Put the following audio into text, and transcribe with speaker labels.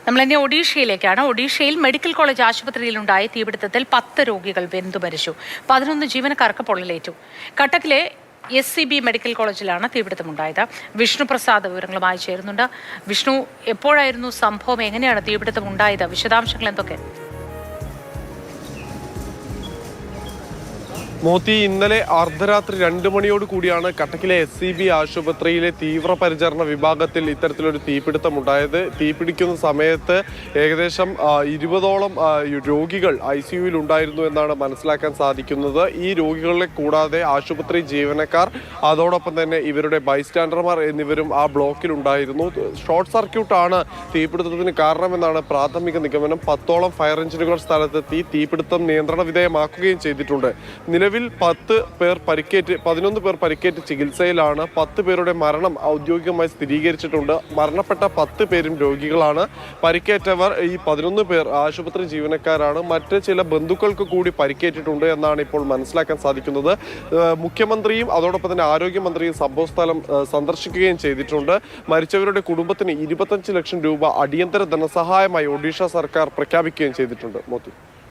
Speaker 1: നമ്മളിനി ഒഡീഷയിലേക്കാണ്. ഒഡീഷയിൽ medical college ആശുപത്രിയിലുണ്ടായ തീപിടുത്തത്തിൽ 10 രോഗികൾ വെന്തു മരിച്ചു. 11 ജീവനക്കാർക്ക് പൊള്ളലേറ്റു. കട്ടക്കിലെ SCB മെഡിക്കൽ കോളേജിലാണ് തീപിടുത്തമുണ്ടായത്. വിഷ്ണു പ്രസാദ് വിവരങ്ങളുമായി ചേരുന്നുണ്ട്. വിഷ്ണു, എപ്പോഴായിരുന്നു സംഭവം? എങ്ങനെയാണ് തീപിടുത്തം ഉണ്ടായത്? വിശദാംശങ്ങൾ എന്തൊക്കെ?
Speaker 2: മോത്തി, ഇന്നലെ അർദ്ധരാത്രി 2 മണിയോട് കൂടിയാണ് കട്ടക്കിലെ SCB ആശുപത്രിയിലെ തീവ്രപരിചരണ വിഭാഗത്തിൽ ഇത്തരത്തിലൊരു തീപിടുത്തമുണ്ടായത്. തീപിടിക്കുന്ന സമയത്ത് ഏകദേശം 20ഓളം രോഗികൾ ICUവിൽ ഉണ്ടായിരുന്നു എന്നാണ് മനസ്സിലാക്കാൻ സാധിക്കുന്നത്. ഈ രോഗികളെ കൂടാതെ ആശുപത്രി ജീവനക്കാർ, അതോടൊപ്പം തന്നെ ഇവരുടെ ബൈസ്റ്റാൻഡർമാർ എന്നിവരും ആ ബ്ലോക്കിൽ ഉണ്ടായിരുന്നു. ഷോർട്ട് സർക്യൂട്ടാണ് തീപിടുത്തത്തിന് കാരണമെന്നാണ് പ്രാഥമിക നിഗമനം. 10ഓളം ഫയർ എഞ്ചിനുകൾ സ്ഥലത്തെത്തി തീപിടുത്തം നിയന്ത്രണ വിധേയമാക്കുകയും ചെയ്തിട്ടുണ്ട്. നിലവിൽ 11 പേർ പരിക്കേറ്റ് ചികിത്സയിലാണ്. 10 പേരുടെ മരണം ഔദ്യോഗികമായി സ്ഥിരീകരിച്ചിട്ടുണ്ട്. മരണപ്പെട്ട 10 പേരും രോഗികളാണ്. പരിക്കേറ്റവർ ഈ 11 പേർ ആശുപത്രി ജീവനക്കാരാണ്. മറ്റ് ചില ബന്ധുക്കൾക്ക് കൂടി പരിക്കേറ്റിട്ടുണ്ട് എന്നാണ് ഇപ്പോൾ മനസ്സിലാക്കാൻ സാധിക്കുന്നത്. മുഖ്യമന്ത്രിയും അതോടൊപ്പം തന്നെ ആരോഗ്യമന്ത്രിയും സംഭവസ്ഥലം സന്ദർശിക്കുകയും ചെയ്തിട്ടുണ്ട്. മരിച്ചവരുടെ കുടുംബത്തിന് 25 ലക്ഷം രൂപ അടിയന്തര ധനസഹായമായി ഒഡീഷ സർക്കാർ പ്രഖ്യാപിക്കുകയും ചെയ്തിട്ടുണ്ട്. മോത്തി.